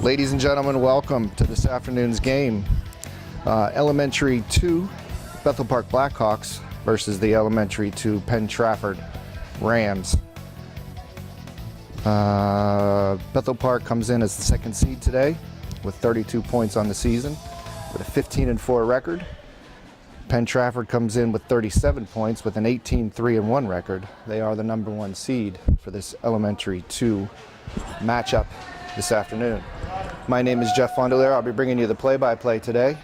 Ladies and gentlemen, welcome to this afternoon's game. Elementary 2 Bethel Park Blackhawks versus the Elementary 2 Penn Trafford Rams. Bethel Park comes in as the second seed today with 32 points on the season with a 15-4 record. Penn Trafford comes in with 37 points with an 18-3-1 record. They are the number one seed for this Elementary 2 matchup this afternoon. My name is Jeff Fondelier. I'll be bringing you the play-by-play today.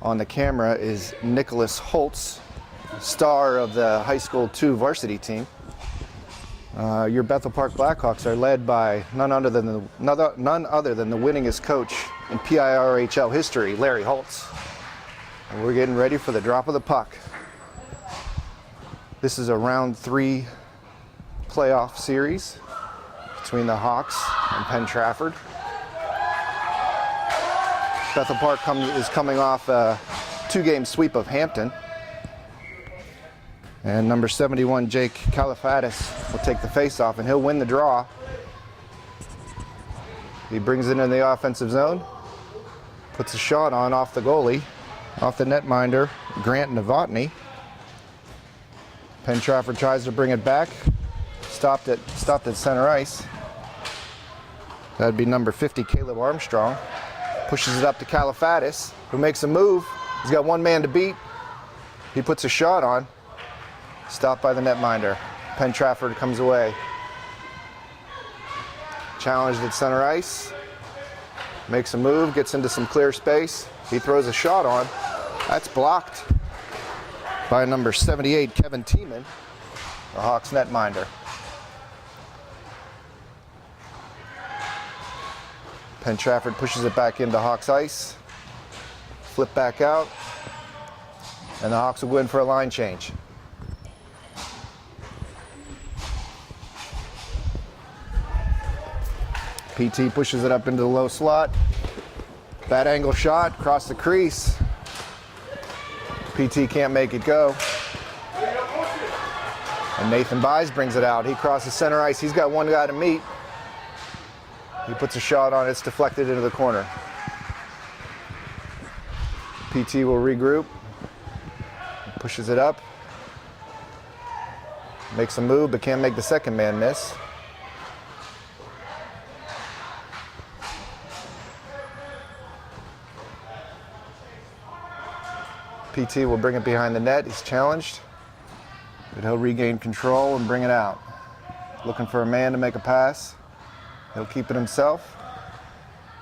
On the camera is Nicholas Holtz, star of the high school 2 varsity team. Your Bethel Park Blackhawks are led by none other than the winningest coach in PIRHL history, Larry Holtz. And we're getting ready for the drop of the puck. This is a round 3 playoff series between the Hawks and Penn Trafford. Bethel Park is coming off a 2-game sweep of Hampton. And number 71, Jake Kalifatis, will take the face-off, and he'll win the draw. He brings it in the offensive zone, puts a shot on off the goalie, off the netminder, Grant Novotny. Penn Trafford tries to bring it back, stopped at center ice. That'd be number 50, Caleb Armstrong. Pushes it up to Kalifatis, who makes a move. He's got one man to beat. He puts a shot on. Stopped by the netminder. Penn Trafford comes away. Challenged at center ice. Makes a move, gets into some clear space. He throws a shot on. That's blocked by number 78, Kevin Tiemann, the Hawks netminder. Penn Trafford pushes it back into Hawks ice. Flip back out. And the Hawks will go in for a line change. PT pushes it up into the low slot. Bad angle shot, across the crease. PT can't make it go. And Nathan Buys brings it out. He crosses center ice. He's got one guy to meet. He puts a shot on it. It's deflected into the corner. PT will regroup. Pushes it up. Makes a move, but can't make the second man miss. PT will bring it behind the net. He's challenged, but he'll regain control and bring it out. Looking for a man to make a pass. He'll keep it himself.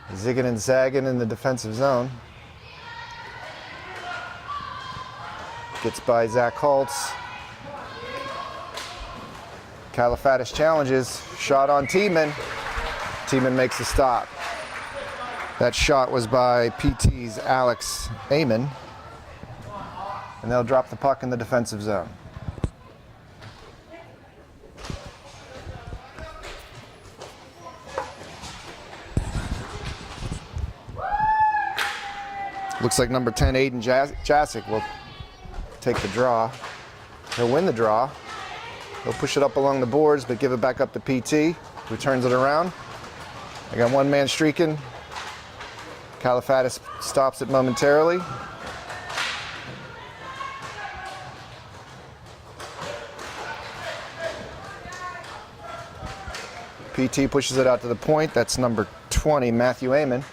Zigging and zagging in the defensive zone. Gets by Zach Holtz. Kalifatis challenges. Shot on Tiemann. Tiemann makes a stop. That shot was by PT's Alex Amon. And they'll drop the puck in the defensive zone. Looks like number 10, Aiden Jasic, will take the draw. He'll win the draw. He'll push it up along the boards, but give it back up to PT, who turns it around. They got one man streaking. Kalifatis stops it momentarily. PT pushes it out to the point. That's number 20, Matthew Amon.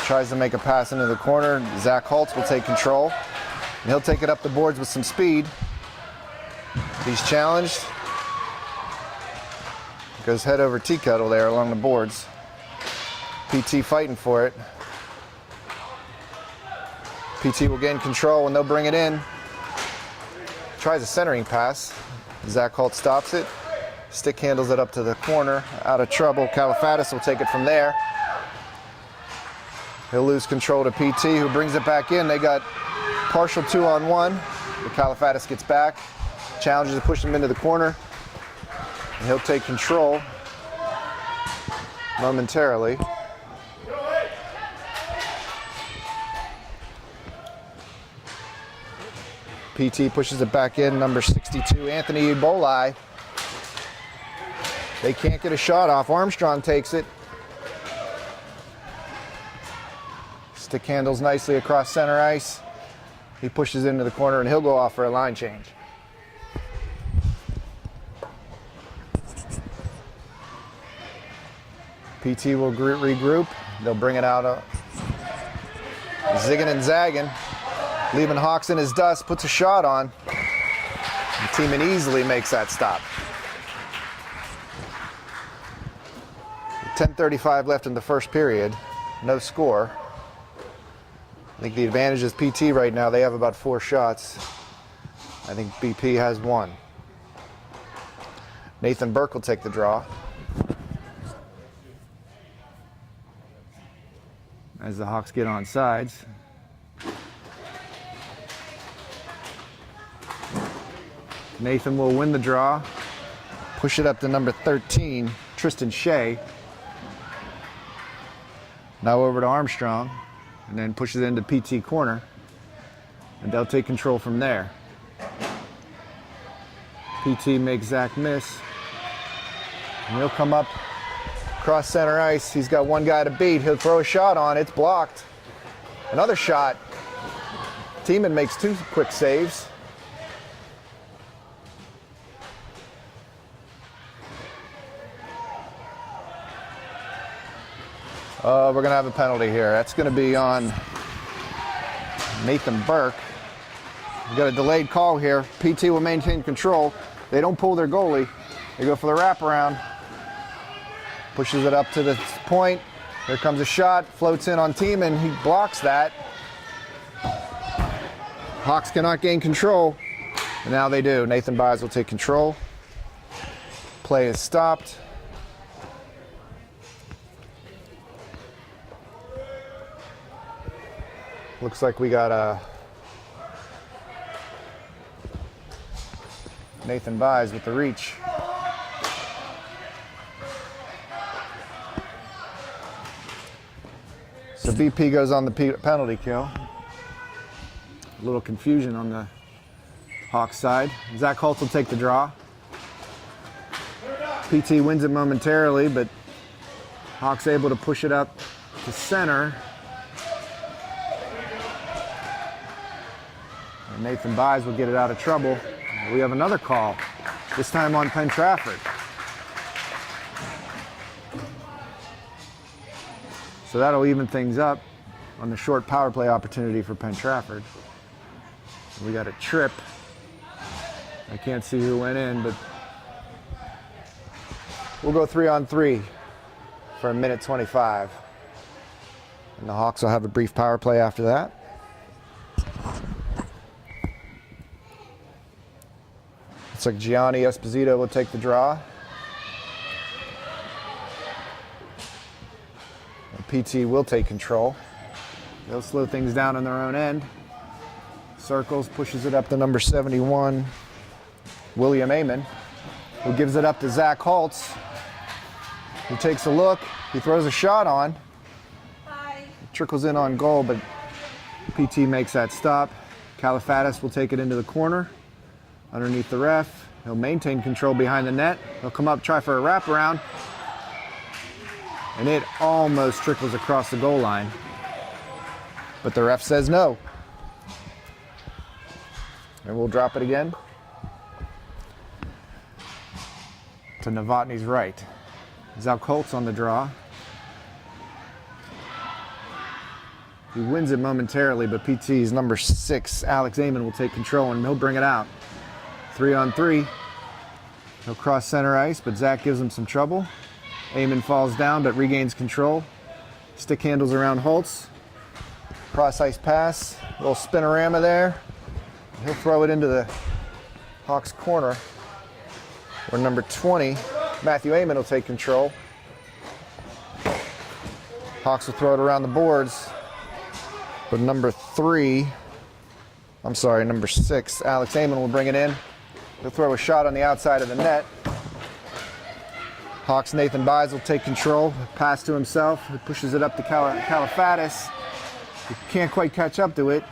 Tries to make a pass into the corner. Zach Holtz will take control. And he'll take it up the boards with some speed. He's challenged. Goes head over tea kettle there along the boards. PT fighting for it. PT will gain control and they'll bring it in. Tries a centering pass. Zach Holtz stops it. Stick handles it up to the corner. Out of trouble. Kalifatis will take it from there. He'll lose control to PT, who brings it back in. They got partial 2-on-1. But Kalifatis gets back. Challenges to push him into the corner. And he'll take control momentarily. PT pushes it back in. Number 62, Anthony Ebola, They can't get a shot off. Armstrong takes it. Stick handles nicely across center ice. He pushes into the corner and he'll go off for a line change. PT will regroup. They'll bring it out. Zigging and zagging. Leaving Hawks in his dust, puts a shot on. And Tiemann easily makes that stop. 10:35 left in the first period. No score. I think the advantage is PT right now. They have about 4 shots. I think BP has 1. Nathan Burke will take the draw. As the Hawks get on sides. Nathan will win the draw. Push it up to number 13, Tristan Shea. Now over to Armstrong, and then pushes it into PT corner. And they'll take control from there. PT makes Zach miss. And he'll come up across center ice. He's got one guy to beat. He'll throw a shot on. It's blocked. Another shot. Tiemann makes 2 quick saves. We're going to have a penalty here. That's going to be on Nathan Burke. We've got a delayed call here. PT will maintain control. They don't pull their goalie. They go for the wraparound. Pushes it up to the point. Here comes a shot. Floats in on Tiemann. He blocks that. Hawks cannot gain control. And now they do. Nathan Byes will take control. Play is stopped. Looks like we got Nathan Byes with the reach. So BP goes on the penalty kill. A little confusion on the Hawks side. Zach Holtz will take the draw. PT wins it momentarily, but Hawks able to push it up to center. And Nathan Byes will get it out of trouble. We have another call, this time on Penn Trafford. So that'll even things up on the short power play opportunity for Penn Trafford. We got a trip. I can't see who went in, but we'll go 3-on-3 for 1:25. And the Hawks will have a brief power play after that. Looks like Gianni Esposito will take the draw. And PT will take control. They'll slow things down on their own end. Circles, pushes it up to number 71, William Amon, who gives it up to Zach Holtz, who takes a look. He throws a shot on. It trickles in on goal, but PT makes that stop. Kalifatis will take it into the corner, underneath the ref. He'll maintain control behind the net. He'll come up, try for a wraparound, and it almost trickles across the goal line. But the ref says no. And we'll drop it again to Novotny's right. Zach Holtz on the draw. He wins it momentarily, but PT's number 6, Alex Amon, will take control and he'll bring it out. 3-on-3. He'll cross center ice, but Zach gives him some trouble. Amon falls down, but regains control. Stick handles around Holtz. Cross ice pass, little spinorama there. He'll throw it into the Hawks corner, where number 20, Matthew Amon, will take control. Hawks will throw it around the boards, but number 6, Alex Amon, will bring it in. He'll throw a shot on the outside of the net. Hawks' Nathan Byes will take control, pass to himself. He pushes it up to Kalifatis. He can't quite catch up to it.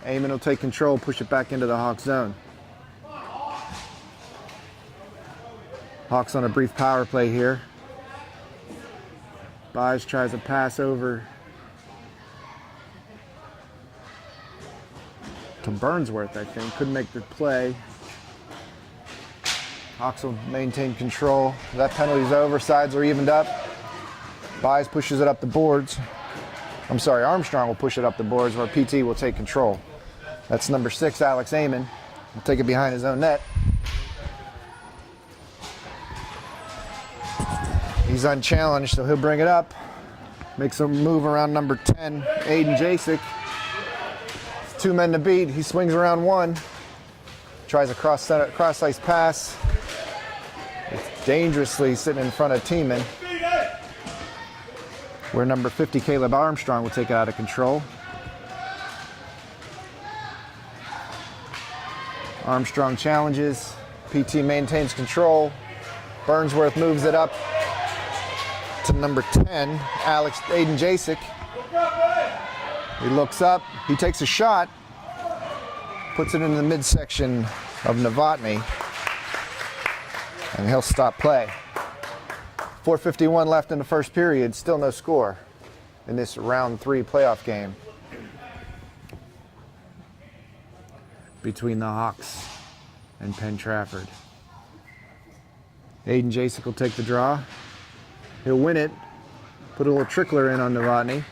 Amon will take control, push it back into the Hawks zone. Hawks on a brief power play here. Buys tries a pass over to Burnsworth, I think. Couldn't make the play. Hawks will maintain control. That penalty's over. Sides are evened up. Buys pushes it up the boards. I'm sorry, Armstrong will push it up the boards where PT will take control. That's number 6, Alex Amon. He'll take it behind his own net. He's unchallenged, so he'll bring it up. Makes a move around number 10, Aiden Jasek. 2 men to beat. He swings around 1. Tries a cross-ice pass. It's dangerously sitting in front of Tiemann, where number 50, Caleb Armstrong, will take it out of control. Armstrong challenges. PT maintains control. Burnsworth moves it up to number 10, Aiden Jasek. He looks up. He takes a shot. Puts it in the midsection of Novotny. And he'll stop play. 4:51 left in the first period. Still no score in this round 3 playoff game between the Hawks and Penn Trafford. Aiden Jasek will take the draw. He'll win it. Put a little trickler in on Novotny,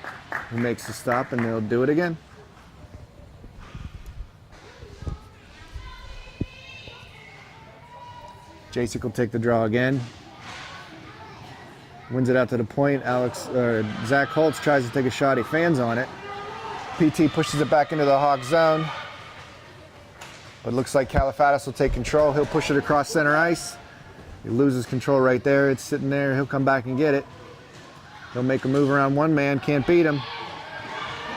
who makes the stop, and they'll do it again. Jasek will take the draw again. Wins it out to the point. Zach Holtz tries to take a shot. He fans on it. PT pushes it back into the Hawk zone. But it looks like Kalifatis will take control. He'll push it across center ice. He loses control right there. It's sitting there. He'll come back and get it. He'll make a move around 1 man. Can't beat him.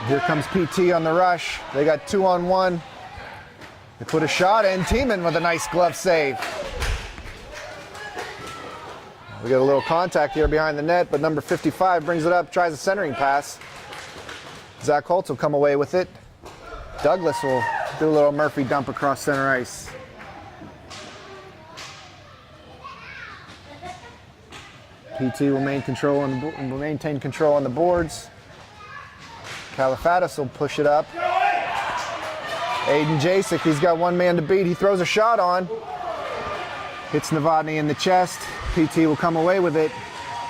Here comes PT on the rush. They got 2-on-1. They put a shot in. Tiemann with a nice glove save. We got a little contact here behind the net, but number 55 brings it up, tries a centering pass. Zach Holtz will come away with it. Douglas will do a little Murphy dump across center ice. PT will maintain control on the boards. Kalifatis will push it up. Aiden Jasek, he's got 1 man to beat. He throws a shot on. Hits Novotny in the chest. PT will come away with it.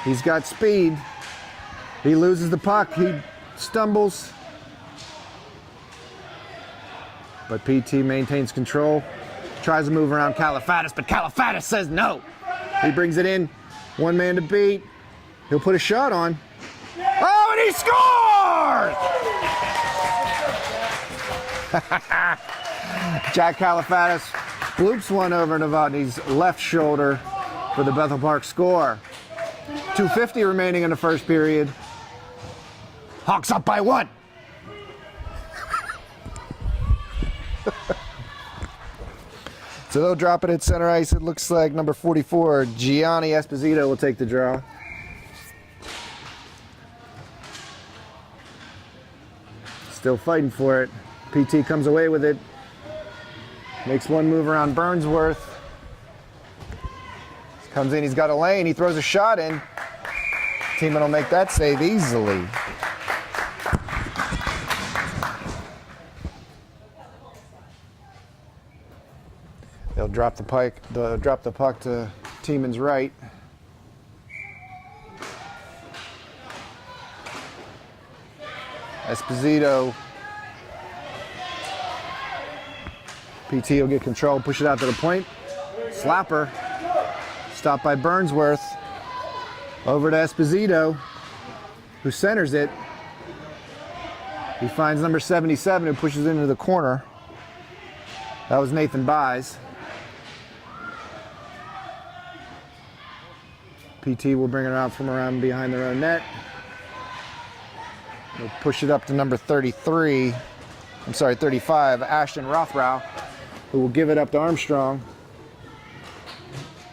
He's got speed. He loses the puck. He stumbles. But PT maintains control. Tries to move around Kalifatis, but Kalifatis says no. He brings it in. 1 man to beat. He'll put a shot on. Oh, and he scores! Jack Kalifatis bloops one over Novotny's left shoulder for the Bethel Park score. 2:50 remaining in the first period. Hawks up by 1. So they'll drop it at center ice. It looks like number 44, Gianni Esposito, will take the draw. Still fighting for it. PT comes away with it. Makes 1 move around Burnsworth. Comes in, he's got a lane, he throws a shot in. Tiemann will make that save easily. They'll drop the puck to Tiemann's right. Esposito. PT will get control, push it out to the point. Slapper. Stopped by Burnsworth. Over to Esposito, who centers it. He finds number 77, who pushes into the corner. That was Nathan Buys. PT will bring it out from around behind their own net. They'll push it up to number 35, Ashton Rothrow, who will give it up to Armstrong.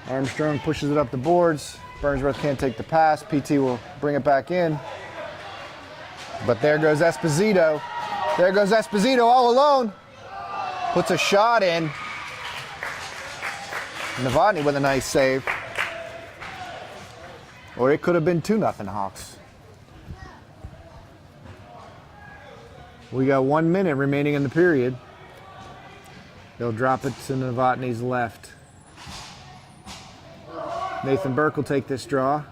Armstrong pushes it up the boards. Burnsworth can't take the pass. PT will bring it back in. But there goes Esposito. There goes Esposito all alone. Puts a shot in. Novotny with a nice save. Or it could have been 2-0 Hawks. We got 1 minute remaining in the period. They'll drop it to Novotny's left. Nathan Burke will take this draw.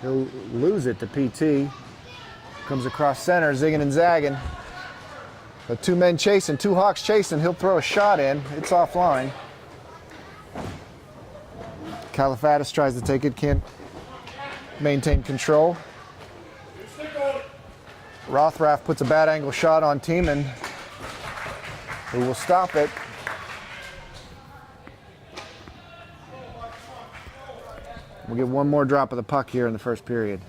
He'll lose it to PT. Comes across center, zigging and zagging. The 2 men chasing, 2 Hawks chasing. He'll throw a shot in. It's offline. Kalifatis tries to take it, can't maintain control. Rothraff puts a bad angle shot on Tiemann, who will stop it. We'll get 1 more drop of the puck here in the first period.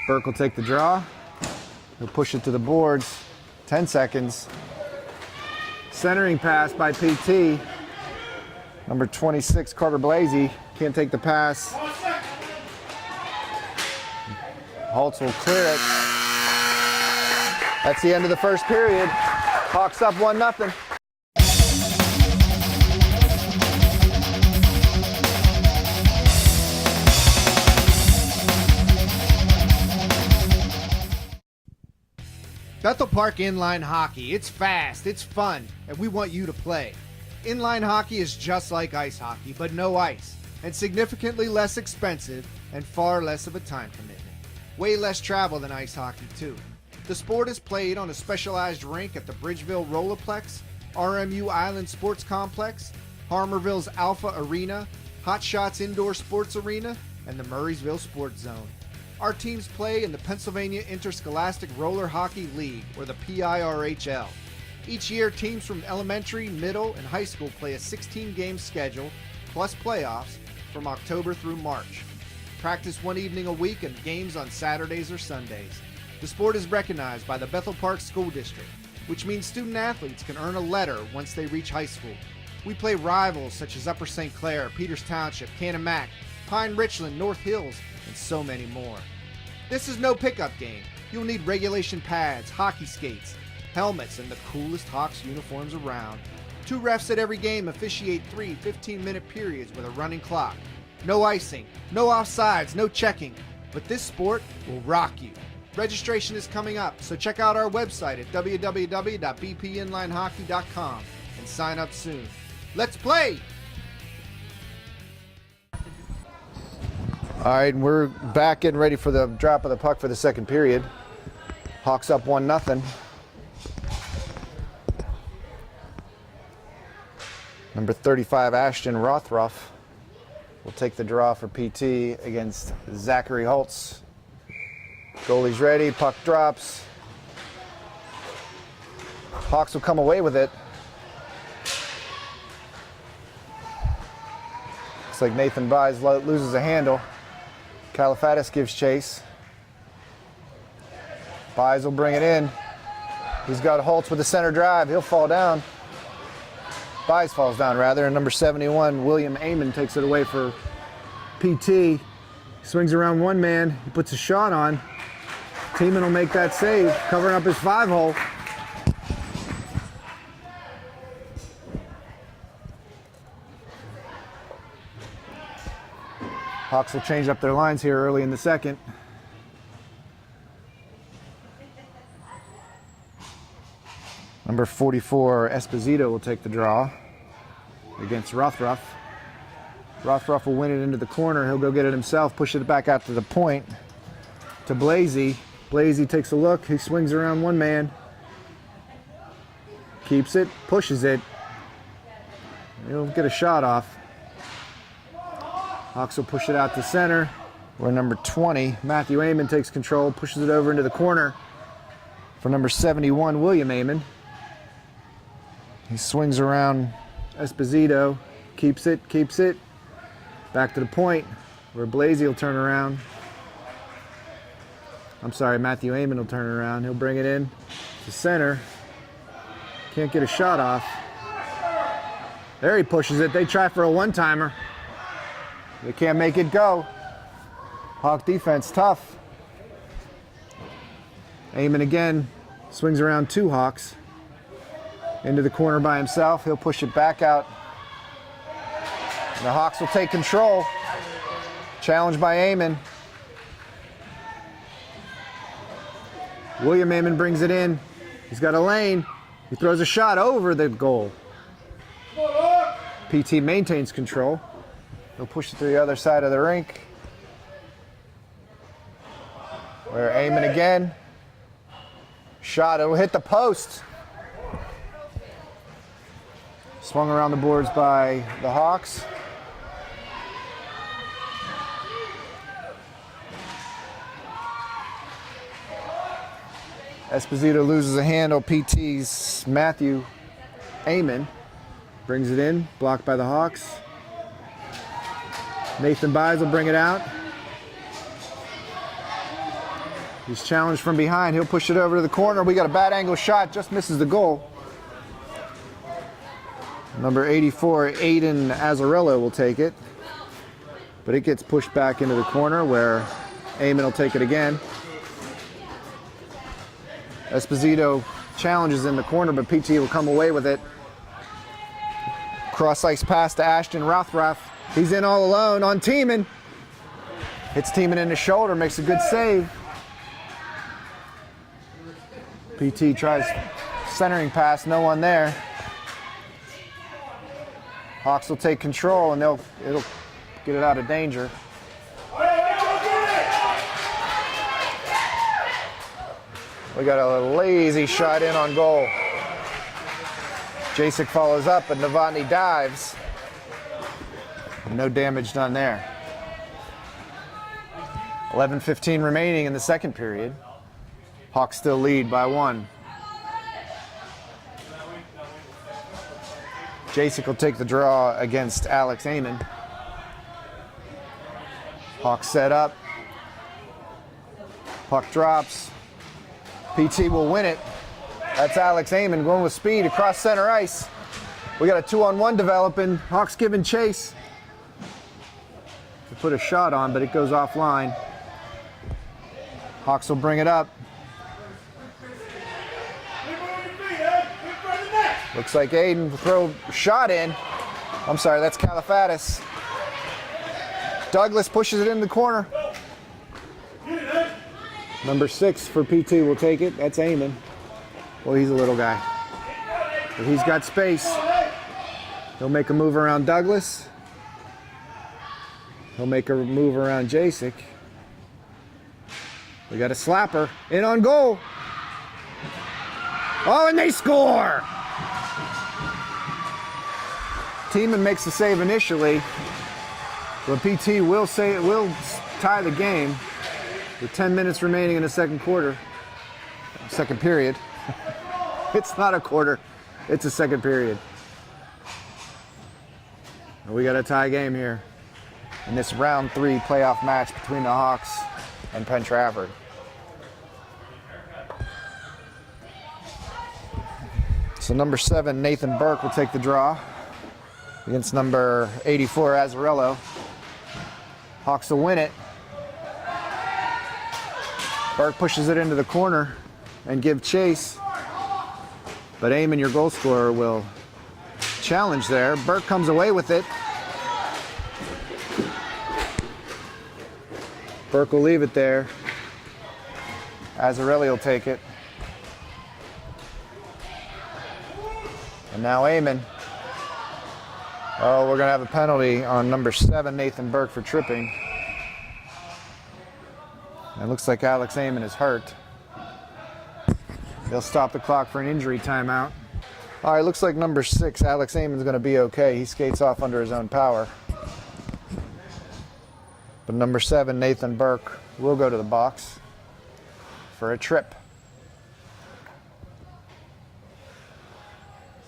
Burke will take the draw. He'll push it to the boards. 10 seconds. Centering pass by PT. Number 26, Carter Blasey, can't take the pass. Holtz will clear it. That's the end of the first period. Hawks up 1-0. Bethel Park Inline Hockey. It's fast, it's fun, and we want you to play. Inline hockey is just like ice hockey, but no ice, and significantly less expensive and far less of a time commitment. Way less travel than ice hockey, too. The sport is played on a specialized rink at the Bridgeville Rollerplex, RMU Island Sports Complex, Harmerville's Alpha Arena, Hot Shots Indoor Sports Arena, and the Murraysville Sports Zone. Our teams play in the Pennsylvania Interscholastic Roller Hockey League, or the PIRHL. Each year, teams from elementary, middle, and high school play a 16-game schedule, plus playoffs, from October through March. Practice 1 evening a week and games on Saturdays or Sundays. The sport is recognized by the Bethel Park School District, which means student athletes can earn a letter once they reach high school. We play rivals such as Upper St. Clair, Peters Township, Canon-Mac, Pine Richland, North Hills, and so many more. This is no pickup game. You'll need regulation pads, hockey skates, helmets, and the coolest Hawks uniforms around. 2 refs at every game officiate 3 15-minute periods with a running clock. No icing, no offsides, no checking. But this sport will rock you. Registration is coming up, so check out our website at www.bpinlinehockey.com and sign up soon. Let's play! All right, we're back getting ready for the drop of the puck for the second period. Hawks up 1-0. Number 35, Ashton Rothruff, will take the draw for PT against Zachary Holtz. Goalie's ready, puck drops. Hawks will come away with it. Looks like Nathan Buys loses a handle. Kalifatis gives chase. Buys will bring it in. He's got Holtz with the center drive. He'll fall down. Buys falls down, rather, and number 71, William Amon, takes it away for PT. Swings around 1 man. He puts a shot on. Tiemann will make that save, covering up his 5-hole. Hawks will change up their lines here early in the second. Number 44, Esposito, will take the draw against Rothruff. Rothruff will win it into the corner. He'll go get it himself, push it back out to the point to Blasey. Blasey takes a look. He swings around 1 man. Keeps it, pushes it. He'll get a shot off. Hawks will push it out to center, where number 20, Matthew Amon, takes control, pushes it over into the corner for number 71, William Amon. He swings around Esposito, keeps it. Back to the point, where Blasey will turn around. I'm sorry, Matthew Amon will turn around. He'll bring it in to center. Can't get a shot off. There he pushes it. They try for a one-timer. They can't make it go. Hawk defense tough. Amon again swings around 2 Hawks. Into the corner by himself. He'll push it back out The Hawks will take control. Challenged by Amon. William Amon brings it in. He's got a lane. He throws a shot over the goal. PT maintains control. He'll push it to the other side of the rink. Where Amon again. Shot, it'll hit the post. Swung around the boards by the Hawks. Esposito loses a handle. PT's Matthew Amon brings it in, blocked by the Hawks. Nathan Byes will bring it out. He's challenged from behind. He'll push it over to the corner. We got a bad angle shot, just misses the goal. Number 84, Aiden Azzarello will take it. But it gets pushed back into the corner where Amon will take it again. Esposito challenges in the corner, but PT will come away with it. Cross ice pass to Ashton Rothroth. He's in all alone on Tiemann. Hits Tiemann in the shoulder, makes a good save. PT tries centering pass, no one there. Hawks will take control and it'll get it out of danger. We got a lazy shot in on goal. Jacek follows up, but Novotny dives. No damage done there. 11:15 remaining in the second period. Hawks still lead by 1. Jacek will take the draw against Alex Amon. Hawks set up. Puck drops. PT will win it. That's Alex Amon going with speed across center ice. We got a 2-on-1 developing. Hawks giving chase. They put a shot on, but it goes offline. Hawks will bring it up. Looks like Aiden will throw a shot in. I'm sorry, that's Kalifatis. Douglas pushes it in the corner. Number 6 for PT will take it. That's Amon. Well, he's a little guy. But he's got space. He'll make a move around Douglas. He'll make a move around Jacek. We got a slapper. In on goal. Oh, and they score! Tiemann makes the save initially, but PT will tie the game with 10 minutes remaining in the second period. It's not a quarter, it's a second period. We got a tie game here in this round 3 playoff match between the Hawks and Penn Trafford. So number 7, Nathan Burke will take the draw against number 84, Azzarello. Hawks will win it. Burke pushes it into the corner and give chase. But Amon, your goal scorer, will challenge there. Burke comes away with it. Burke will leave it there. Azzarello will take it. And now Amon. Oh, we're going to have a penalty on number 7, Nathan Burke, for tripping. It looks like Alex Amon is hurt. They'll stop the clock for an injury timeout. All right, looks like number 6, Alex Amon's going to be okay. He skates off under his own power. But number 7, Nathan Burke, will go to the box for a trip.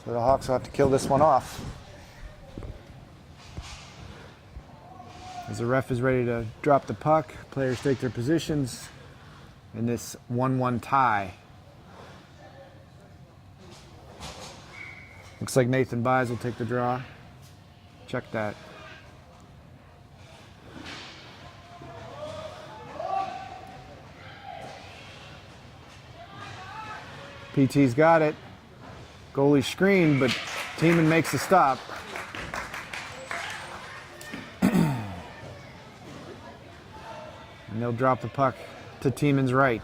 So the Hawks will have to kill this one off. As the ref is ready to drop the puck, players take their positions in this 1-1 tie. Looks like Nathan Byes will take the draw. Check that. PT's got it. Goalie screen, but Tiemann makes the stop. And they'll drop the puck to Tieman's right.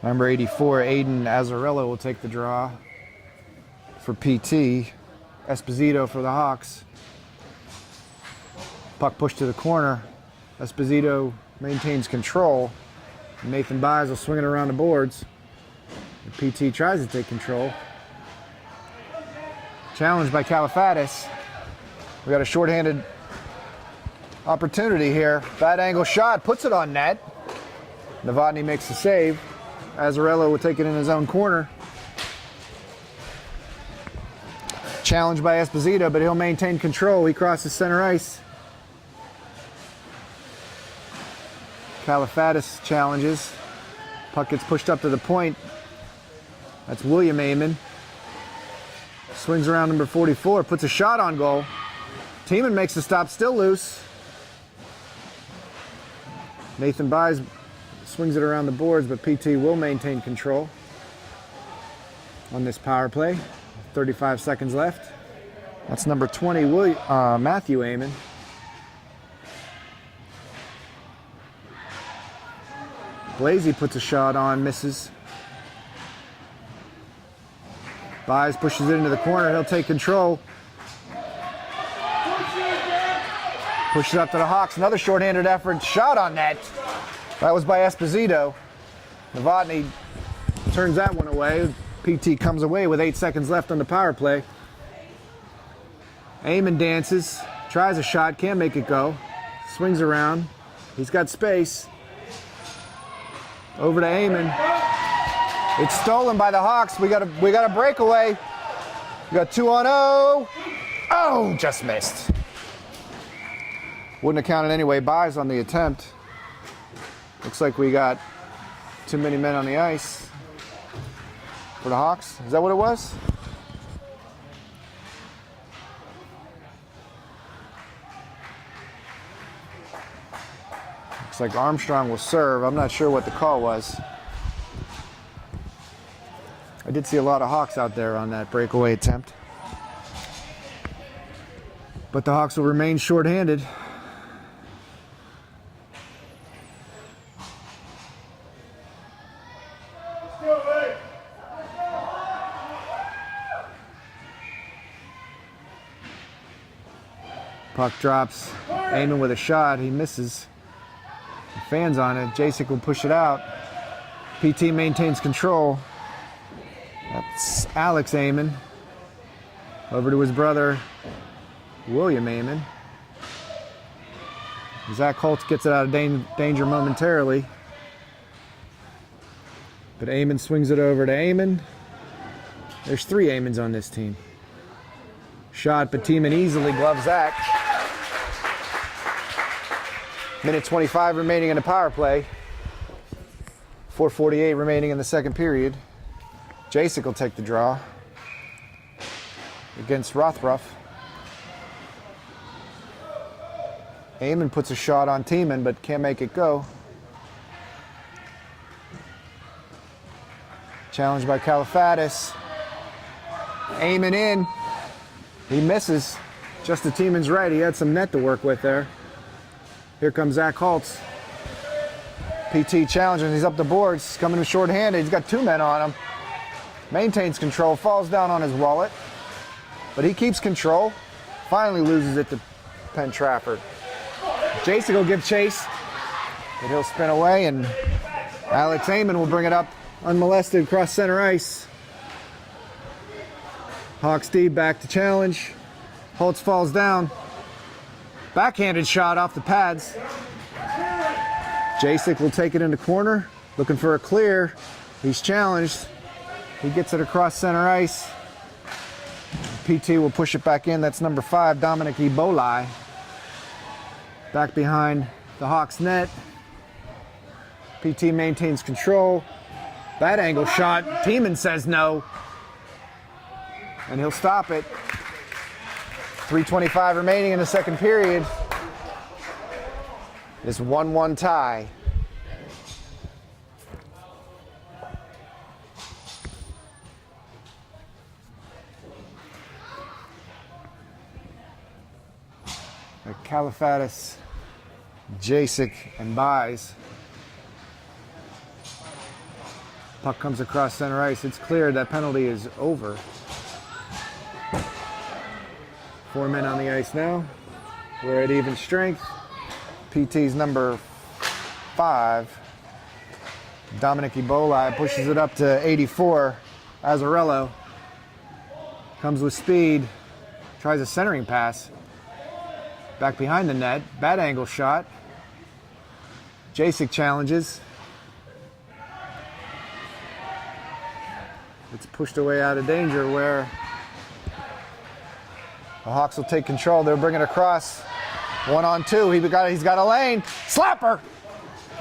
Number 84, Aiden Azzarello, will take the draw for PT. Esposito for the Hawks. Puck pushed to the corner. Esposito maintains control. Nathan Byes will swing it around the boards. PT tries to take control. Challenged by Kalifatis. We got a shorthanded opportunity here. Bad angle shot, puts it on net. Novotny makes the save. Azzarello will take it in his own corner. Challenged by Esposito, but he'll maintain control. He crosses center ice. Kalifatis challenges. Puck gets pushed up to the point. That's William Amon. Swings around number 44, puts a shot on goal. Tiemann makes the stop, still loose. Nathan Byes swings it around the boards, but PT will maintain control on this power play. 35 seconds left. That's number 20, Matthew Amon. Blasey puts a shot on, misses. Byes pushes it into the corner, he'll take control. Pushes up to the Hawks, another shorthanded effort, shot on net. That was by Esposito. Novotny turns that one away. PT comes away with 8 seconds left on the power play. Amon dances, tries a shot, can't make it go. Swings around, he's got space. Over to Amon. It's stolen by the Hawks. We got a breakaway. We got 2 on 0. Oh, just missed. Wouldn't have counted anyway. Byes on the attempt. Looks like we got too many men on the ice for the Hawks. Is that what it was? Looks like Armstrong will serve. I'm not sure what the call was. I did see a lot of Hawks out there on that breakaway attempt. But the Hawks will remain shorthanded. Puck drops. Amon with a shot. He misses. The fans on it. Jacek will push it out. PT maintains control. That's Alex Amon. Over to his brother, William Amon. Zach Holtz gets it out of danger momentarily. But Amon swings it over to Amon. There's 3 Amons on this team. Shot, but Tiemann easily gloves Zach. Minute 25 remaining in the power play. 4:48 remaining in the second period. Jacek will take the draw against Rothruff. Amon puts a shot on Tiemann, but can't make it go. Challenged by Kalifatis. Amon in. He misses. Just to Tiemann's right. He had some net to work with there. Here comes Zach Holtz. PT challenging. He's up the boards. He's coming in short-handed. He's got 2 men on him. Maintains control. Falls down on his wallet. But he keeps control. Finally loses it to Penn Trafford. Jacek will give chase. But he'll spin away, and Alex Amon will bring it up unmolested across center ice. Hawks D back to challenge. Holtz falls down. Backhanded shot off the pads. Jacek will take it in the corner, looking for a clear. He's challenged. He gets it across center ice. PT will push it back in. That's number 5, Dominic Ebolai. Back behind the Hawks net. PT maintains control. Bad angle shot. Tiemann says no. And he'll stop it. 3:25 remaining in the second period. This 1-1 tie. Kalifatis Jacek and Buys. Puck comes across center ice. It's cleared. That penalty is over. 4 men on the ice now. We're at even strength. PT's number 5. Dominic Ebola pushes it up to 84. Azzarello comes with speed. Tries a centering pass. Back behind the net. Bad angle shot. Jacek challenges. It's pushed away out of danger where the Hawks will take control. They'll bring it across. 1-on-2. He's got a lane. Slapper!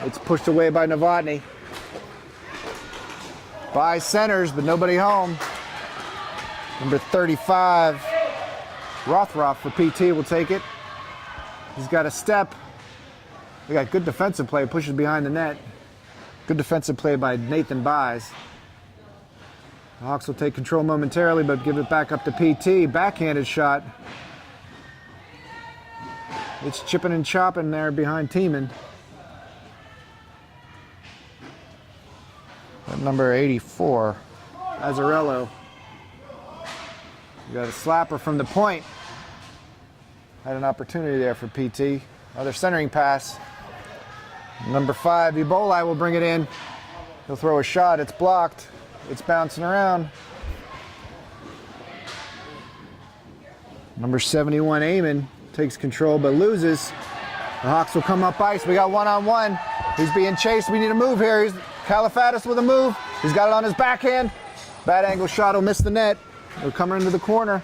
It's pushed away by Novotny. By centers, but nobody home. Number 35, Rothroff for PT will take it. He's got a step. We got good defensive play, pushes behind the net. Good defensive play by Nathan Buys. The Hawks will take control momentarily, but give it back up to PT. Backhanded shot. It's chipping and chopping there behind Tiemann. Number 84. Azzarello. You got a slapper from the point. Had an opportunity there for PT. Another centering pass. Number 5, Ebola will bring it in. He'll throw a shot. It's blocked. It's bouncing around. Number 71, Amon, takes control but loses. The Hawks will come up ice. We got 1-on-1. He's being chased. We need a move here. He's Kalifatis with a move. He's got it on his backhand. Bad angle shot will miss the net. He'll come into the corner.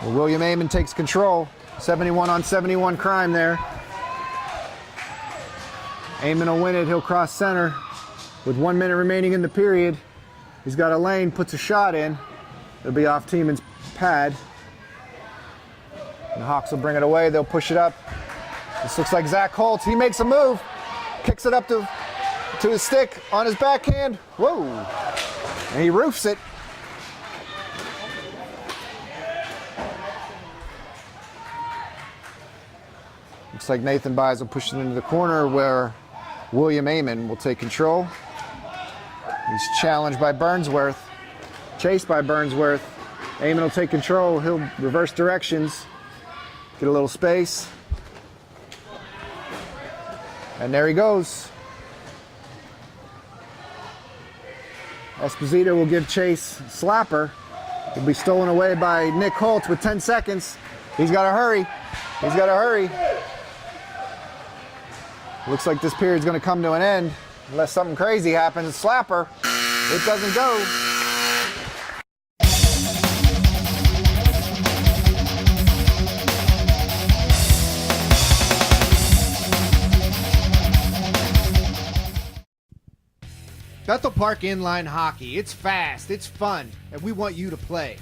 Well, William Amon takes control. 71-on-71 crime there. Amon will win it. He'll cross center with 1 minute remaining in the period. He's got a lane, puts a shot in. It'll be off Tiemann's pad. And the Hawks will bring it away. They'll push it up. This looks like Zach Holtz. He makes a move. Kicks it up to his stick on his backhand. Whoa. And he roofs it. Looks like Nathan Buys will push it into the corner where William Amon will take control. He's challenged by Burnsworth. Chased by Burnsworth. Amon will take control. He'll reverse directions. Get a little space. And there he goes. Esposito will give chase. Slapper will be stolen away by Nick Holtz with 10 seconds. He's got to hurry. He's got to hurry. Looks like this period's going to come to an end unless something crazy happens. Slapper. It doesn't go. Bethel Park Inline Hockey. It's fast, it's fun, and we want you to play.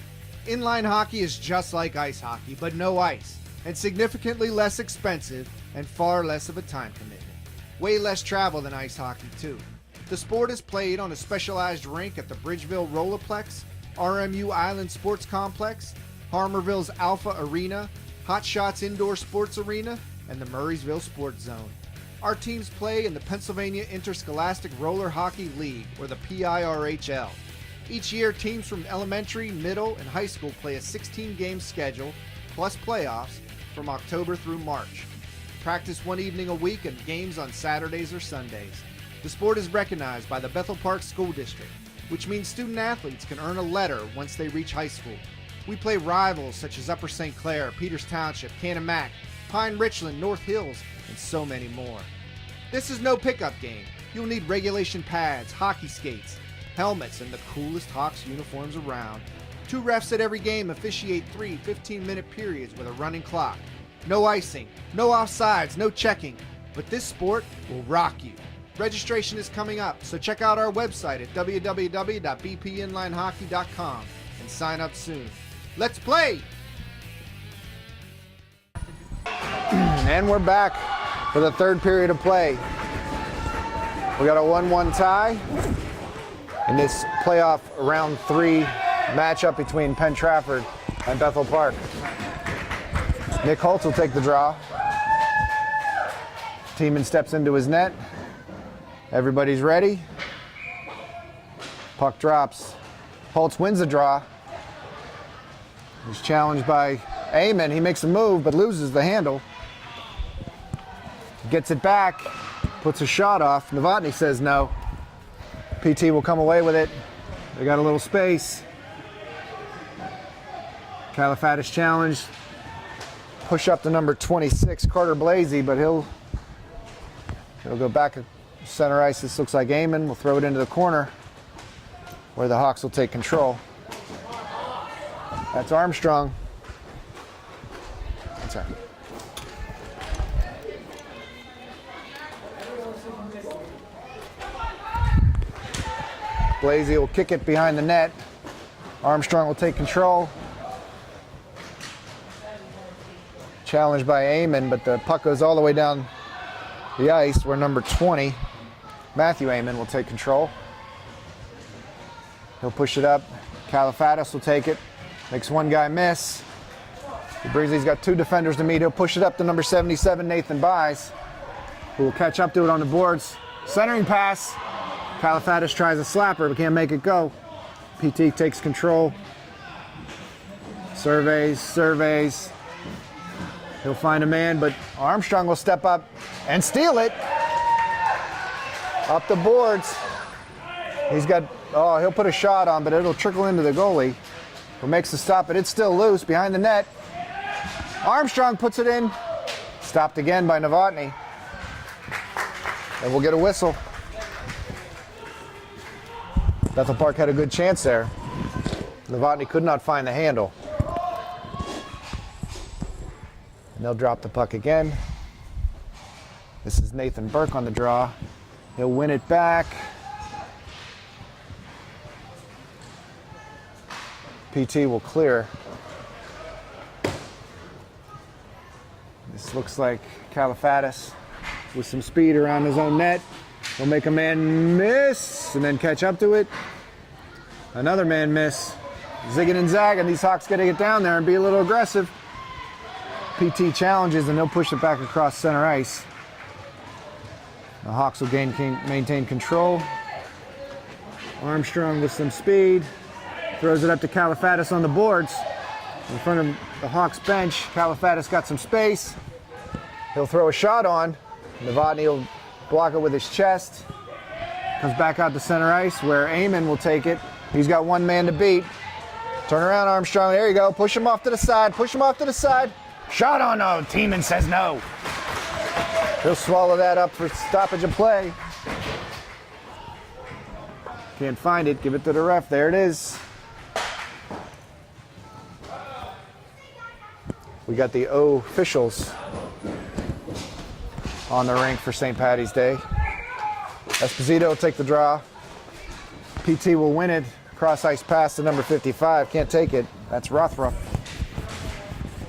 Inline hockey is just like ice hockey, but no ice, and significantly less expensive and far less of a time commitment. Way less travel than ice hockey, too. The sport is played on a specialized rink at the Bridgeville Rollerplex, RMU Island Sports Complex, Harmerville's Alpha Arena, Hot Shots Indoor Sports Arena, and the Murraysville Sports Zone. Our teams play in the Pennsylvania Interscholastic Roller Hockey League, or the PIRHL. Each year, teams from elementary, middle, and high school play a 16-game schedule, plus playoffs, from October through March. Practice 1 evening a week and games on Saturdays or Sundays. The sport is recognized by the Bethel Park School District, which means student athletes can earn a letter once they reach high school. We play rivals such as Upper St. Clair, Peters Township, Canon-Mac, Pine Richland, North Hills, and so many more. This is no pickup game. You'll need regulation pads, hockey skates, helmets, and the coolest Hawks uniforms around. 2 refs at every game officiate 3 15-minute periods with a running clock. No icing, no offsides, no checking. But this sport will rock you. Registration is coming up, so check out our website at www.bpinlinehockey.com and sign up soon. Let's play! And we're back for the third period of play. We got a 1-1 tie in this playoff round 3 matchup between Penn Trafford and Bethel Park. Nick Holtz will take the draw. Tiemann steps into his net. Everybody's ready. Puck drops. Holtz wins the draw. He's challenged by Amon. He makes a move but loses the handle. Gets it back, puts a shot off. Novotny says no. PT will come away with it. They got a little space. Kalifatis challenged. Push up to number 26, Carter Blasey, but he'll go back at center ice. This looks like Amon. We'll throw it into the corner where the Hawks will take control. That's Armstrong. That's right. Blasey will kick it behind the net. Armstrong will take control. Challenged by Amon, but the puck goes all the way down the ice where number 20, Matthew Amon, will take control. He'll push it up. Kalifatis will take it. Makes one guy miss. He's got two defenders to meet. He'll push it up to number 77, Nathan Buys, who will catch up to it on the boards. Centering pass. Kalifatis tries a slapper, but can't make it go. PT takes control. Surveys. He'll find a man, but Armstrong will step up and steal it. Up the boards. He'll put a shot on, but it'll trickle into the goalie, who makes the stop, but it's still loose behind the net. Armstrong puts it in. Stopped again by Novotny. And we'll get a whistle. Bethel Park had a good chance there. Novotny could not find the handle. And they'll drop the puck again. This is Nathan Burke on the draw. He'll win it back. PT will clear. This looks like Kalifatis with some speed around his own net. He'll make a man miss and then catch up to it. Another man miss. Zigging and zagging. These Hawks got to get down there and be a little aggressive. PT challenges and they'll push it back across center ice. The Hawks will maintain control. Armstrong with some speed. Throws it up to Kalifatis on the boards. In front of the Hawks bench, Kalifatis got some space. He'll throw a shot on. Novotny will block it with his chest. Comes back out to center ice where Amon will take it. He's got one man to beat. Turn around, Armstrong. There you go. Push him off to the side. Shot on. No. Tiemann says no. He'll swallow that up for stoppage of play. Can't find it. Give it to the ref. There it is. We got the officials on the rink for St. Paddy's Day. Esposito will take the draw. PT will win it. Cross ice pass to number 55. Can't take it. That's Rothrup.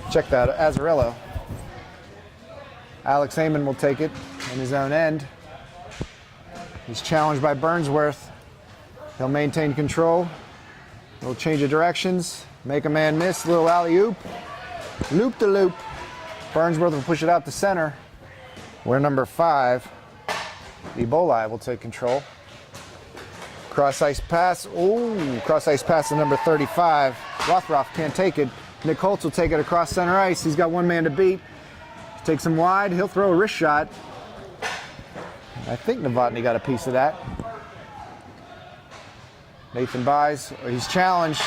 Check that. Azzarello. Alex Amon will take it in his own end. He's challenged by Burnsworth. He'll maintain control. He'll change of directions. Make a man miss. Little alley-oop. Loop-de-loop. Burnsworth will push it out to center, where number 5, Ebola, will take control. Cross ice pass. Ooh, cross ice pass to number 35. Rothroff can't take it. Nick Holtz will take it across center ice. He's got one man to beat. Takes him wide. He'll throw a wrist shot. I think Novotny got a piece of that. Nathan Buys, he's challenged.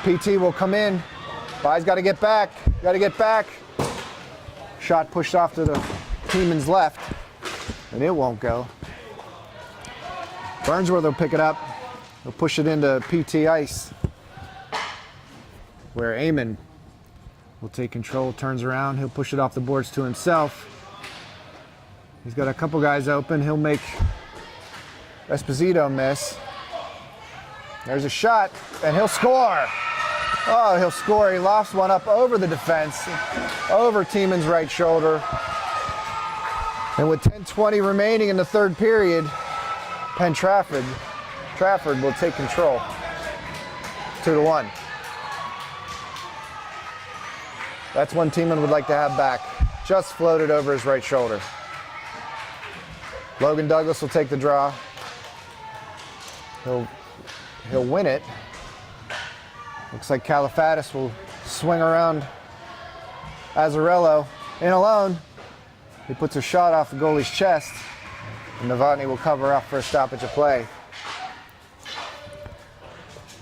PT will come in. Buys got to get back. Shot pushed off to the Tiemann's left, and it won't go. Burnsworth will pick it up. He'll push it into PT ice, where Amon will take control, turns around. He'll push it off the boards to himself. He's got a couple guys open. He'll make Esposito miss. There's a shot, and he'll score. Oh, he'll score. He lofts one up over the defense, over Tiemann's right shoulder. And with 10:20 remaining in the third period, Penn Trafford will take control. 2-1. That's one Tiemann would like to have back. Just floated over his right shoulder. Logan Douglas will take the draw. He'll win it. Looks like Kalifatis will swing around Azzarello in alone. He puts a shot off the goalie's chest, and Novotny will cover up for a stoppage of play.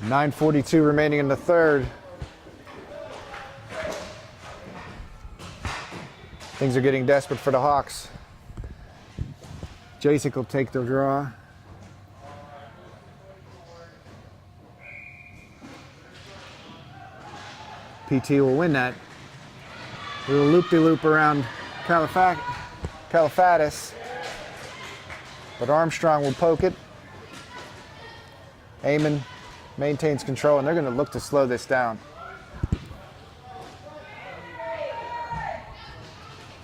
9:42 remaining in the third. Things are getting desperate for the Hawks. Jacek will take the draw. PT will win that. A little loop-de-loop around Kalifatis, but Armstrong will poke it. Eamon maintains control, and they're going to look to slow this down.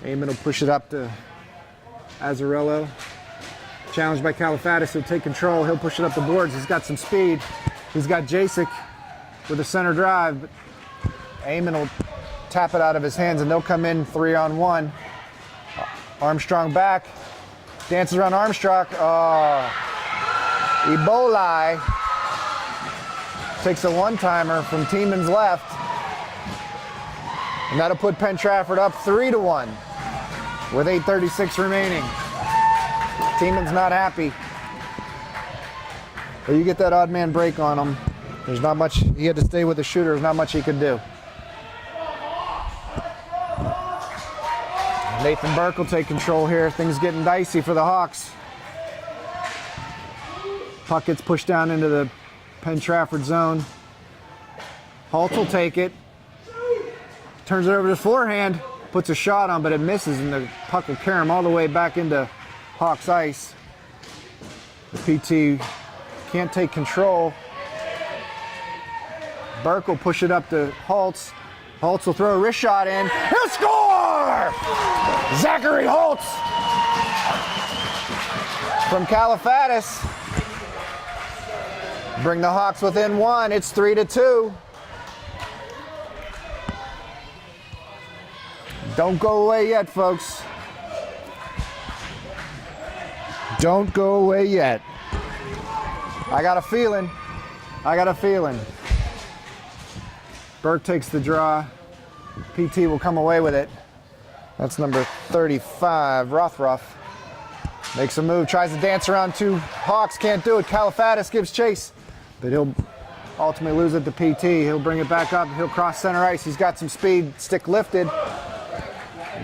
Eamon will push it up to Azzarello. Challenged by Kalifatis, he'll take control. He'll push it up the boards. He's got some speed. He's got Jacek with a center drive. But Eamon will tap it out of his hands, and they'll come in 3-on-1. Armstrong back. Dances around Armstrong. Ebola takes a one-timer from Tiemann's left. And that'll put Penn Trafford up 3-1 with 8:36 remaining. Tiemann's not happy. But you get that odd man break on him. There's not much, he had to stay with the shooter. There's not much he could do. Nathan Burke will take control here. Things getting dicey for the Hawks. puck gets pushed down into the Penn Trafford zone. Holtz will take it. Turns it over to forehand. Puts a shot on, but it misses, and the puck will carry him all the way back into Hawks ice. The PT can't take control. Burke will push it up to Holtz. Holtz will throw a wrist shot in. He'll score! Zachary Holtz from Kalifatis. Bring the Hawks within one. It's 3-2. Don't go away yet, folks. Don't go away yet. I got a feeling. Burke takes the draw. PT will come away with it. That's number 35, Rothruff. Makes a move, tries to dance around two Hawks, can't do it. Kalifatis gives chase, but he'll ultimately lose it to PT. He'll bring it back up, he'll cross center ice. He's got some speed, stick lifted.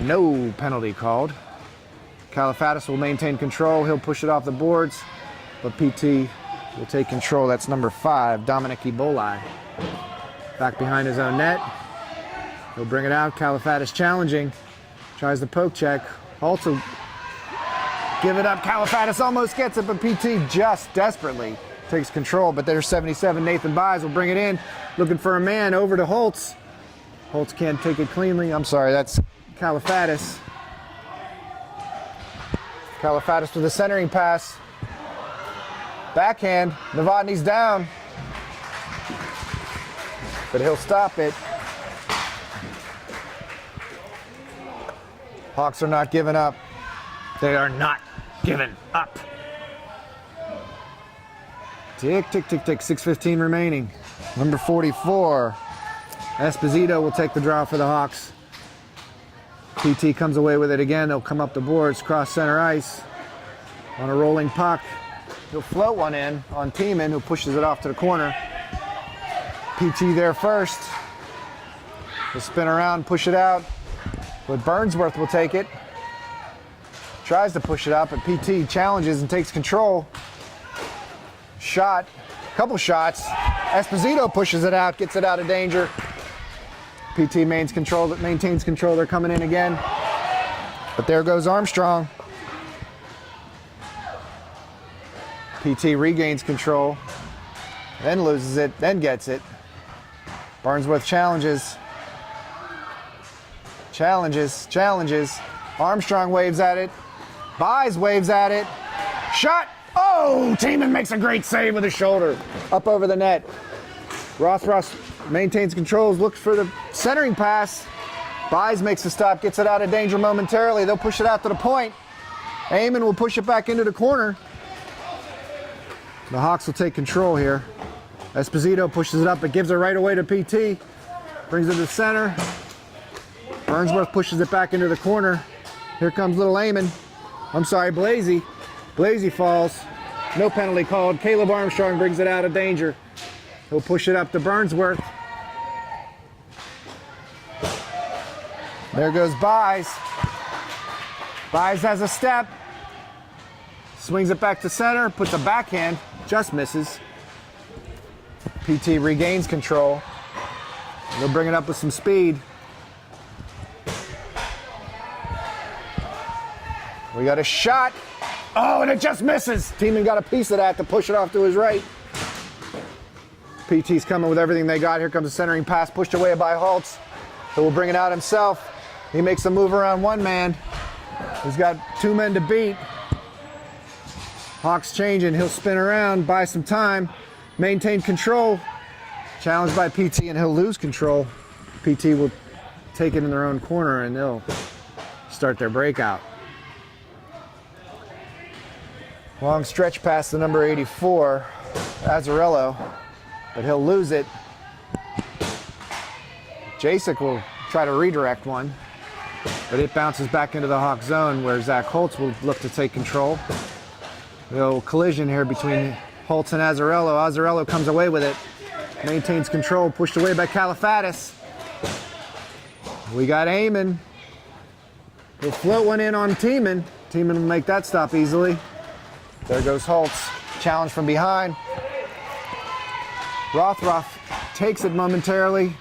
No penalty called. Kalifatis will maintain control. He'll push it off the boards, but PT will take control. That's number 5, Dominic Ebolai. Back behind his own net. He'll bring it out. Kalifatis challenging. Tries the poke check. Holtz will give it up. Kalifatis almost gets it, but PT just desperately takes control. But there's 77. Nathan Byes will bring it in. Looking for a man over to Holtz. Holtz can't take it cleanly. I'm sorry, that's Kalifatis. Kalifatis with a centering pass. Backhand. Novotny's down. But he'll stop it. Hawks are not giving up. They are not giving up. Tick, tick, tick, tick. 6:15 remaining. Number 44. Esposito will take the draw for the Hawks. PT comes away with it again. They'll come up the boards, cross center ice. On a rolling puck. He'll float one in on Tiemann, who pushes it off to the corner. PT there first. He'll spin around, push it out. But Burnsworth will take it. Tries to push it up, but PT challenges and takes control. Shot, couple shots. Esposito pushes it out, gets it out of danger. PT maintains control. They're coming in again. But there goes Armstrong. PT regains control, then loses it, then gets it. Burnsworth challenges. Armstrong waves at it. Byes waves at it. Shot. Oh, Tiemann makes a great save with his shoulder. Up over the net. Rothruff maintains controls, looks for the centering pass. Buys makes the stop, gets it out of danger momentarily. They'll push it out to the point. Amon will push it back into the corner. The Hawks will take control here. Esposito pushes it up, but gives it right away to PT. Brings it to the center. Burnsworth pushes it back into the corner. Here comes little Amon. I'm sorry, Blasey. Blasey falls. No penalty called. Caleb Armstrong brings it out of danger. He'll push it up to Burnsworth. There goes Buys. Buys has a step. Swings it back to center, puts a backhand, just misses. PT regains control. They'll bring it up with some speed. We got a shot. Oh, and it just misses. Tiemann got a piece of that to push it off to his right. PT's coming with everything they got. Here comes a centering pass pushed away by Holtz. So will bring it out himself. He makes a move around one man. He's got two men to beat. Hawks changing. He'll spin around, buy some time, maintain control. Challenged by PT, and he'll lose control. PT will take it in their own corner, and they'll start their breakout. Long stretch pass to number 84, Azzarello, but he'll lose it. Jasek will try to redirect one, but it bounces back into the Hawk zone where Zach Holtz will look to take control. No collision here between Holtz and Azzarello. Azzarello comes away with it, maintains control, pushed away by Kalifatis. We got Amon. He'll float one in on Tiemann. Tiemann will make that stop easily. There goes Holtz, challenge from behind. Rothroff takes it momentarily.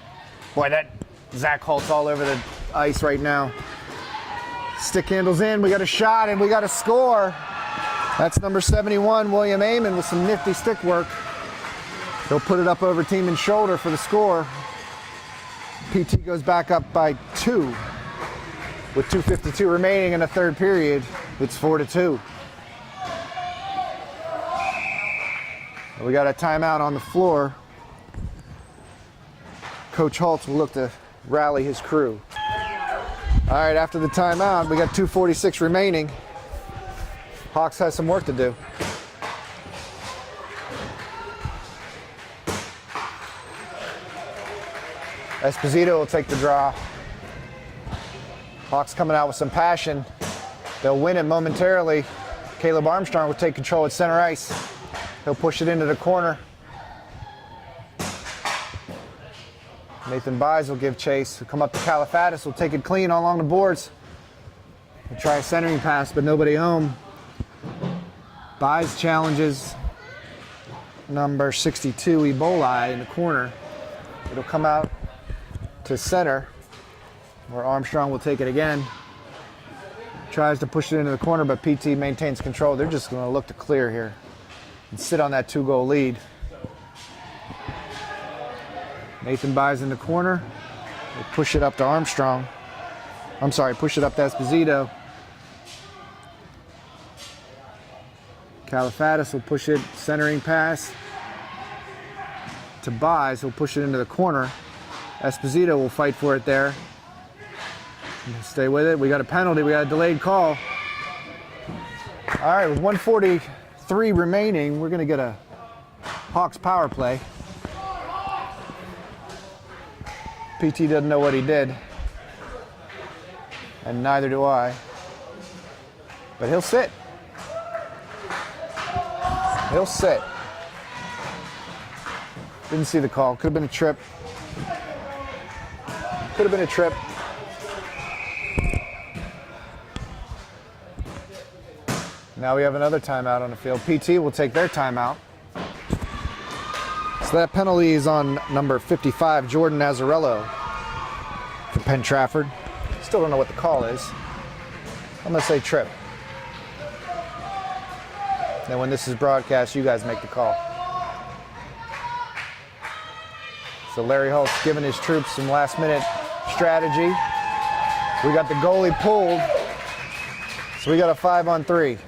Boy, that Zach Holtz all over the ice right now. Stick handles in, we got a shot and we got a score. That's number 71, William Amon, with some nifty stick work. He'll put it up over Tiemann's shoulder for the score. PT goes back up by 2 with 2:52 remaining in the third period. It's 4-2. We got a timeout on the floor. Coach Holtz will look to rally his crew. All right, after the timeout, we got 2:46 remaining. Hawks has some work to do. Esposito will take the draw. Hawks coming out with some passion. They'll win it momentarily. Caleb Armstrong will take control at center ice. He'll push it into the corner. Nathan Buys will give chase. He'll come up to Kalifatis. Will take it clean along the boards. He'll try a centering pass, but nobody home. Buys challenges number 62, Ebola, in the corner. It'll come out to center, where Armstrong will take it again. Tries to push it into the corner, but PT maintains control. They're just going to look to clear here and sit on that 2-goal lead. Nathan Buys in the corner. They push it up to Armstrong. I'm sorry, push it up to Esposito. Kalifatis will push it, centering pass to Buys. He'll push it into the corner. Esposito will fight for it there. Stay with it. We got a penalty. We got a delayed call. All right, with 1:43 remaining, we're going to get a Hawks power play. PT doesn't know what he did, and neither do I. But he'll sit. He'll sit. Didn't see the call. Could have been a trip. Could have been a trip. Now we have another timeout on the field. PT will take their timeout. So that penalty is on number 55, Jordan Azzarello, for Penn Trafford. Still don't know what the call is. I'm going to say trip. Then when this is broadcast, you guys make the call. So Larry Holtz giving his troops some last-minute strategy. We got the goalie pulled, so we got a 5-on-3.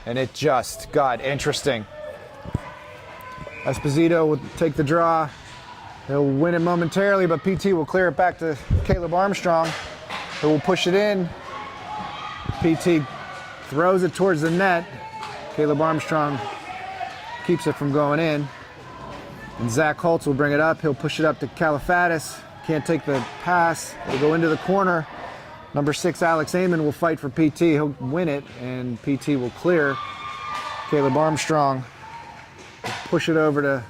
And it just got interesting. Esposito will take the draw. He'll win it momentarily, but PT will clear it back to Caleb Armstrong, who will push it in. PT throws it towards the net. Caleb Armstrong keeps it from going in. And Zach Holtz will bring it up. He'll push it up to Califatis. Can't take the pass. It'll go into the corner. Number 6, Alex Amon will fight for PT. He'll win it, and PT will clear. Caleb Armstrong will push it over to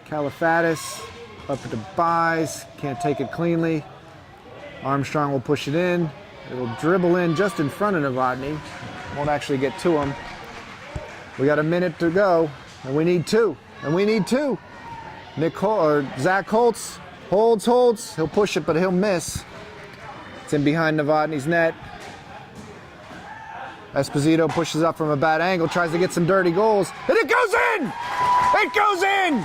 Califatis. Up to Buys. Can't take it cleanly. Armstrong will push it in. It'll dribble in just in front of Novotny. Won't actually get to him. We got a minute to go, and we need 2. And we need 2. Zach Holtz holds. He'll push it, but he'll miss. It's in behind Novotny's net. Esposito pushes up from a bad angle, tries to get some dirty goals, and it goes in! It goes in!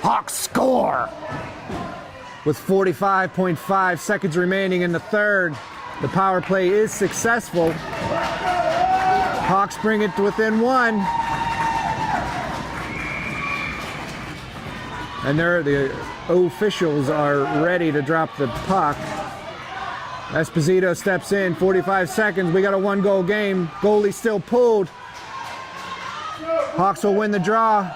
Hawks score! With 45.5 seconds remaining in the third, the power play is successful. Hawks bring it to within 1. And the officials are ready to drop the puck. Esposito steps in, 45 seconds. We got a 1-goal game. Goalie still pulled. Hawks will win the draw.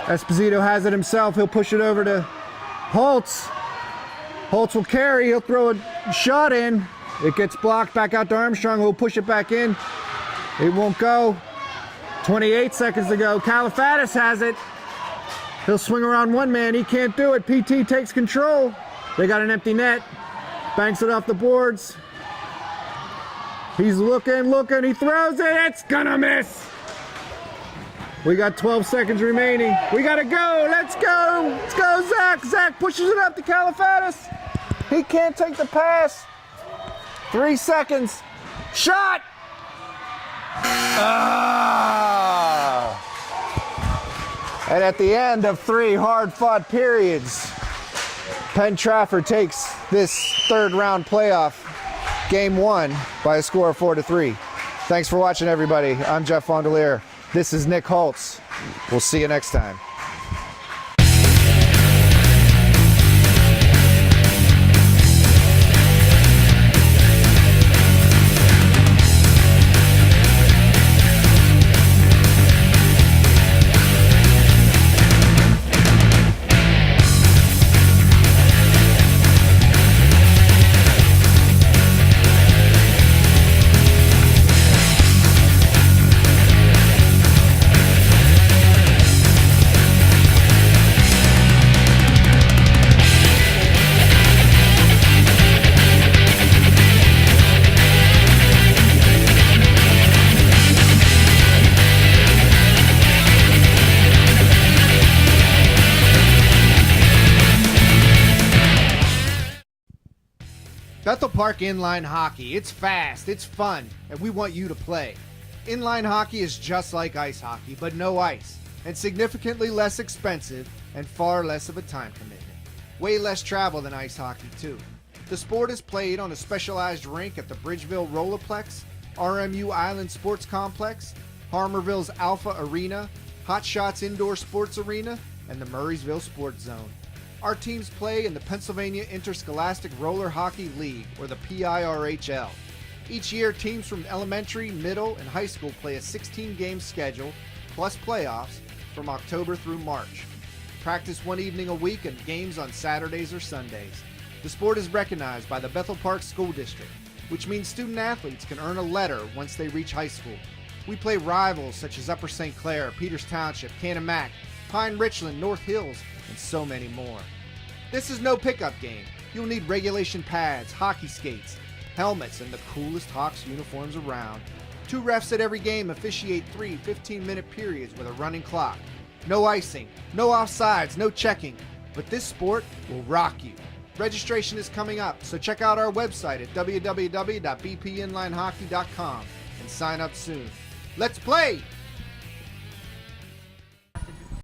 Esposito has it himself. He'll push it over to Holtz. Holtz will carry. He'll throw a shot in. It gets blocked back out to Armstrong, who'll push it back in. It won't go. 28 seconds to go. Califatis has it. He'll swing around one man. He can't do it. PT takes control. They got an empty net. Banks it off the boards. He's looking. He throws it. It's gonna miss. We got 12 seconds remaining. We gotta go. Let's go. Let's go, Zach. Zach pushes it up to Califatis. He can't take the pass. 3 seconds. Shot. And at the end of 3 hard-fought periods, Penn Trafford takes this third round playoff game 1 by a score of 4-3. Thanks for watching, everybody. I'm Jeff Fondelier. This is Nick Holtz. We'll see you next time. Bethel Park Inline Hockey. It's fast, it's fun, and we want you to play. Inline hockey is just like ice hockey, but no ice, and significantly less expensive and far less of a time commitment. Way less travel than ice hockey, too. The sport is played on a specialized rink at the Bridgeville Rollerplex, RMU Island Sports Complex, Harmerville's Alpha Arena, Hot Shots Indoor Sports Arena, and the Murraysville Sports Zone. Our teams play in the Pennsylvania Interscholastic Roller Hockey League, or the PIRHL. Each year, teams from elementary, middle, and high school play a 16-game schedule, plus playoffs, from October through March. Practice 1 evening a week and games on Saturdays or Sundays. The sport is recognized by the Bethel Park School District, which means student athletes can earn a letter once they reach high school. We play rivals such as Upper St. Clair, Peters Township, Canon-Mac, Pine Richland, North Hills, and so many more. This is no pickup game. You'll need regulation pads, hockey skates, helmets, and the coolest Hawks uniforms around. 2 refs at every game officiate 3 15-minute periods with a running clock. No icing, no offsides, no checking. But this sport will rock you. Registration is coming up, so check out our website at www.bpinlinehockey.com and sign up soon. Let's play!